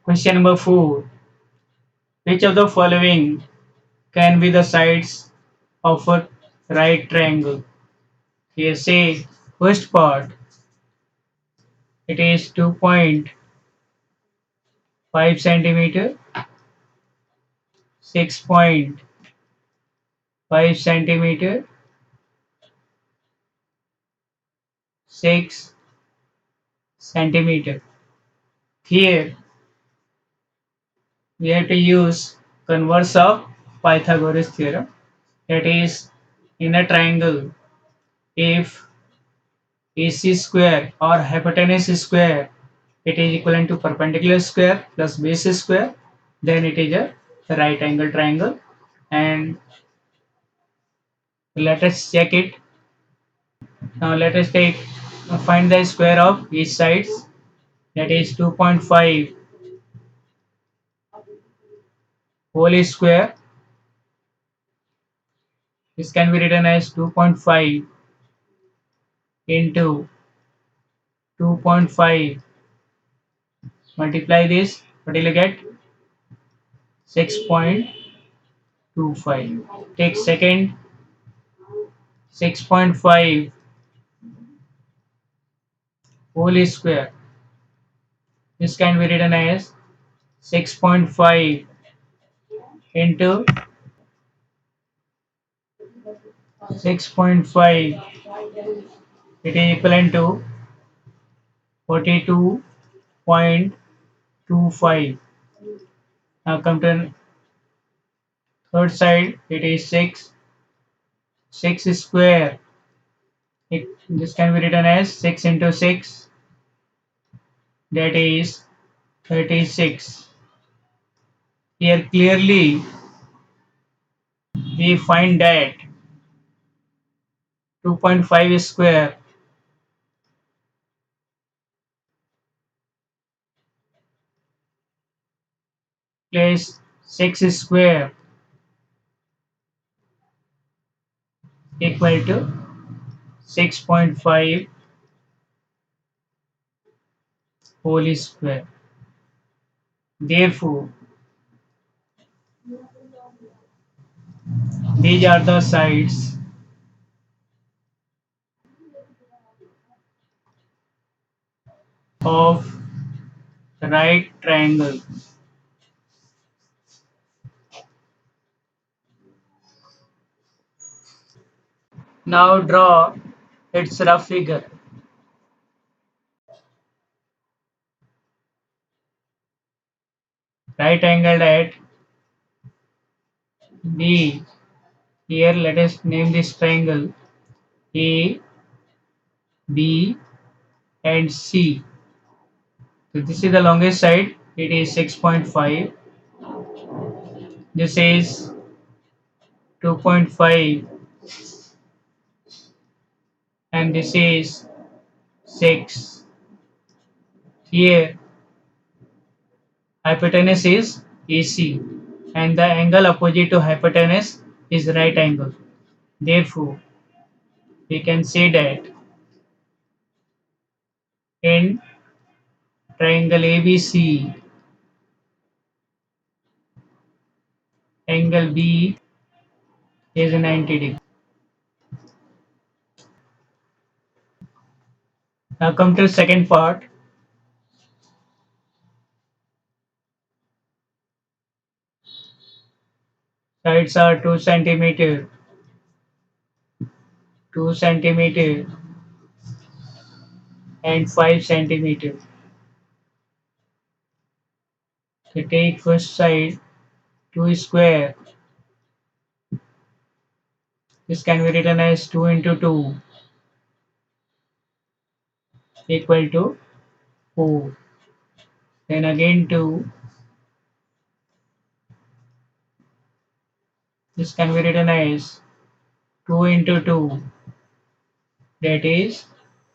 Question number 4. Which of the following can be the sides of a right triangle? Here say first part, it is 2.5 centimeter, 6.5 centimeter, 6 centimeter. Here we have to use converse of Pythagoras theorem. That is, in a triangle, if AC square or hypotenuse square it is equivalent to perpendicular square plus base square, then it is a right angle triangle. And let us check it. Now let us take find the square of each sides, that is 2.5 whole square. This can be written as 2.5 into 2.5, multiply this, what will you get? 6.25. Take second, 6.5 whole square. This can be written as 6.5 into 6.5. It is equivalent to 42.25. Now come to third side. It is 6. 6 square. This can be written as 6 into 6. That is 36. Here clearly we find that 2.5 square plus 6 square equal to 6.5 whole square. Therefore, these are the sides of right triangle. Now draw its rough figure. Right angled at B. Here let us name this triangle A, B and C. So this is the longest side. It is 6.5. This is 2.5 and this is 6. Here hypotenuse is AC and the angle opposite to hypotenuse is right angle. Therefore, we can say that in triangle ABC, angle B is 90 degree. Now come to the second part. Sides are 2 centimeter, 2 centimeter and 5 centimeter. So take first side 2 square. This can be written as 2 into 2 equal to 4. Then again 2. This can be written as 2 into 2, that is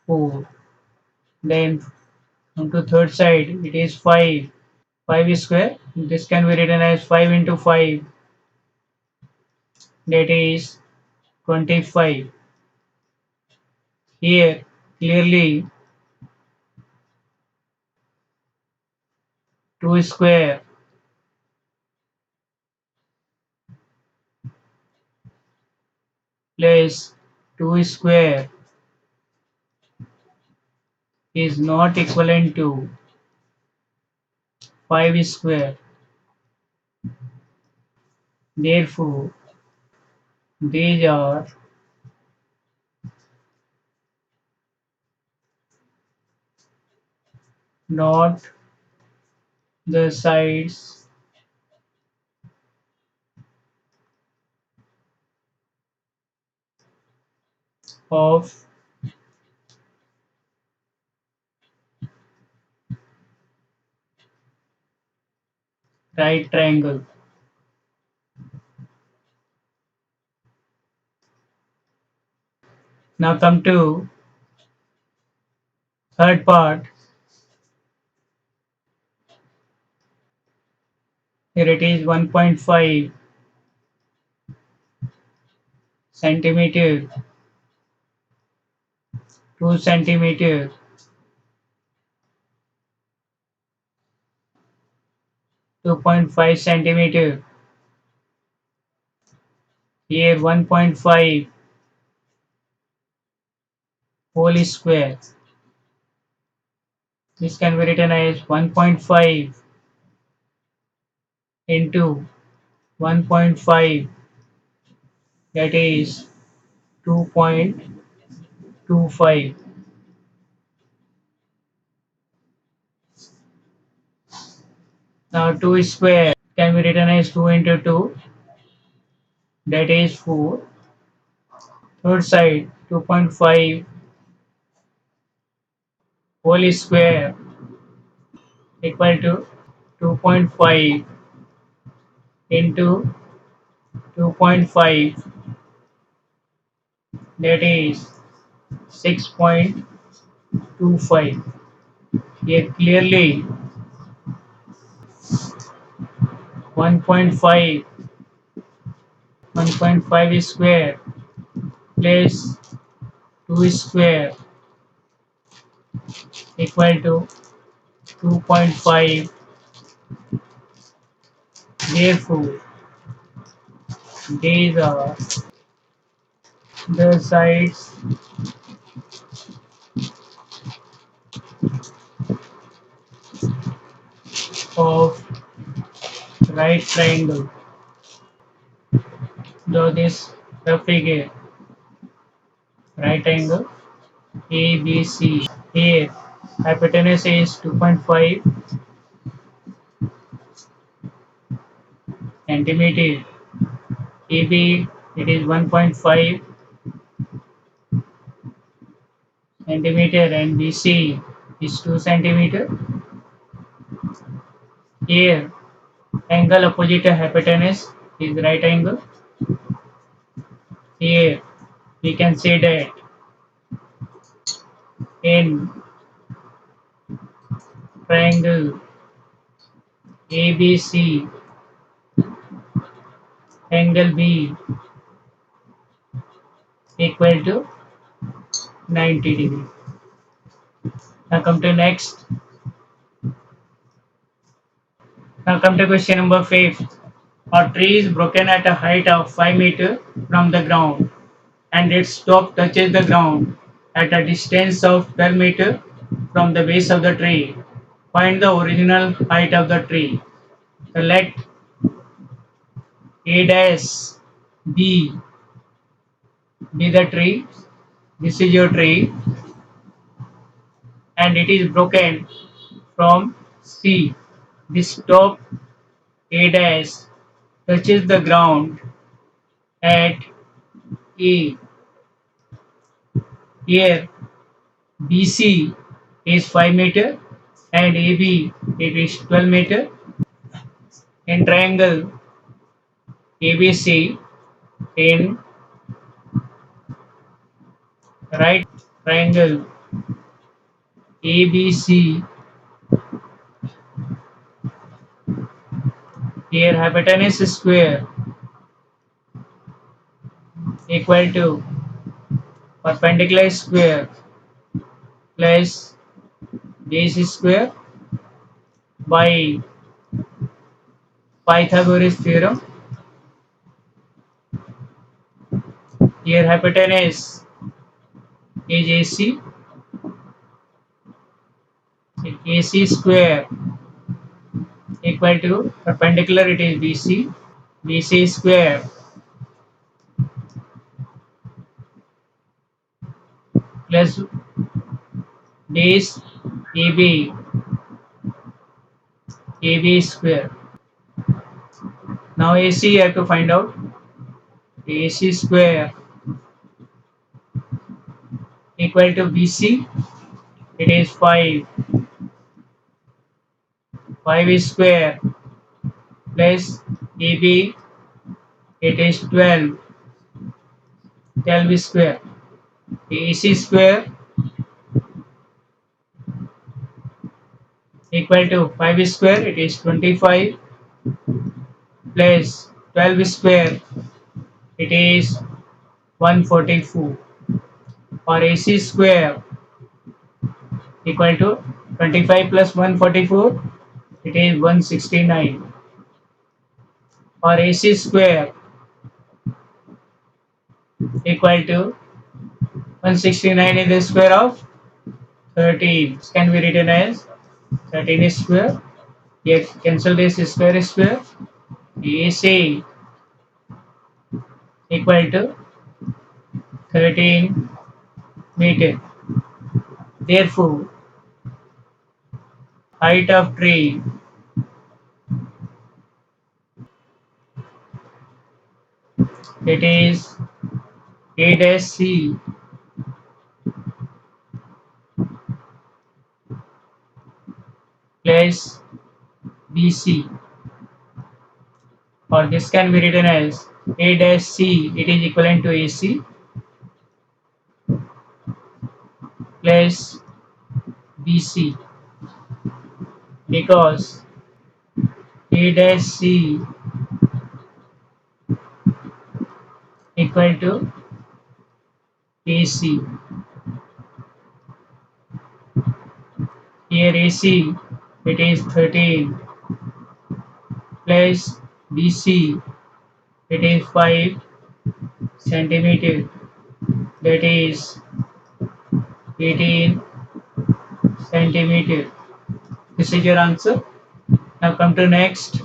4. Then on to third side it is 5. 5 square. This can be written as 5 into 5, that is 25. Here clearly 2 square plus 2 square is not equivalent to 5 square. Therefore, these are not the sides of right triangle. Now come to third part. Here it is 1.5 centimeter, 2 centimeter, 2.5 centimeter. Here 1.5 whole square. This can be written as 1.5 into 1.5, that is 2.25. Now 2 square can be written as 2 into 2, that is 4. Third side 2.5 whole square equal to 2.5 into 2.5, that is 6.25. Here clearly 1.5 1.5 square plus 2 square equal to 2.5. Therefore, these are the sides of right triangle. Though this the figure right angle ABC. Here hypotenuse is 2.5 centimeter. AB it is 1.5 centimeter and BC is 2 centimeter. Here angle opposite hypotenuse is right angle. Here we can say that in triangle ABC, angle B equal to 90 degree. Now come to next. Now come to question number 5. A tree is broken at a height of 5 meters from the ground and its top touches the ground at a distance of 12 meters from the base of the tree. Find the original height of the tree. Let A dash B be the tree. This is your tree and it is broken from C. This top A dash touches the ground at A. Here BC is 5 meter and AB it is 12 meter. In triangle ABC, in right triangle ABC, here hypotenuse square equal to perpendicular square plus base square by Pythagoras theorem. Here hypotenuse is AC. AC square equal to perpendicular, it is BC. BC square plus base AB, AB square. Now AC you have to find out. AC square equal to BC, it is 5. 5 is square plus AB, it is 12. 12 is square. AC square equal to 5 is square, it is 25 plus 12 is square, it is 144. Or AC square equal to 25 plus 144, it is 169. Or AC square equal to 169 is the square of 13. This can be written as 13 is square. Here cancel this square is square. AC equal to 13 meter. Therefore, height of tree it is A dash C plus BC, or this can be written as A dash C, it is equivalent to AC plus BC, because A dash C equal to AC. Here AC it is 13 plus BC it is 5 centimeter, that is 18 centimeter. This is your answer. Now come to next.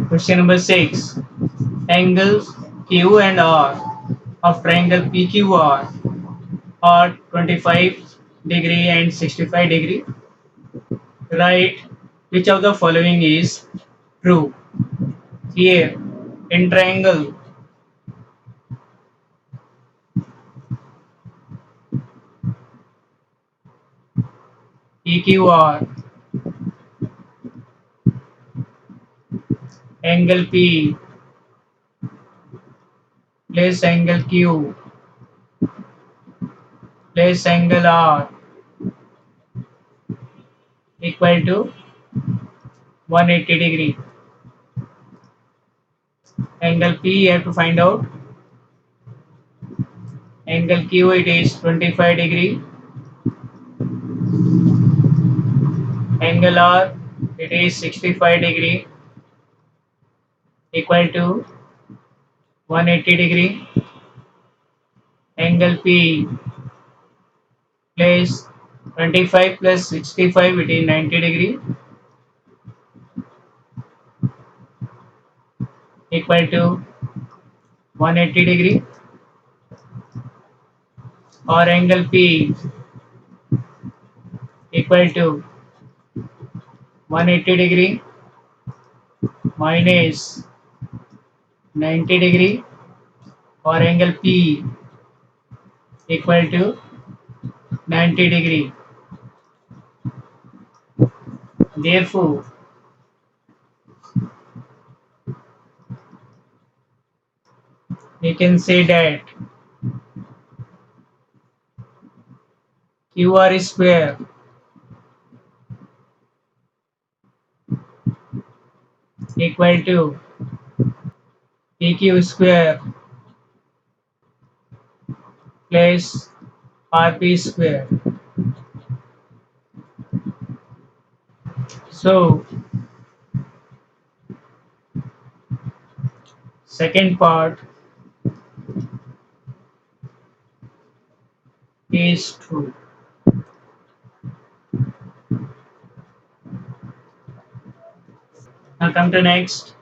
Question number 6. Angles Q and R of triangle PQR are 25-degree and 65-degree. Write which of the following is true. Here, in triangle PQR, angle P plus angle Q plus angle R equal to 180 degree. Angle P you have to find out. Angle Q it is 25 degree. Angle R it is 65 degree equal to 180 degree. Angle P plus 25 plus 65 it is 90 degree equal to 180 degree. Or angle P equal to 180 degree minus 90 degree, or angle P equal to 90 degree. Therefore, we can say that QR square equal to PQ square plus RP square. So second part is true. Now come to next.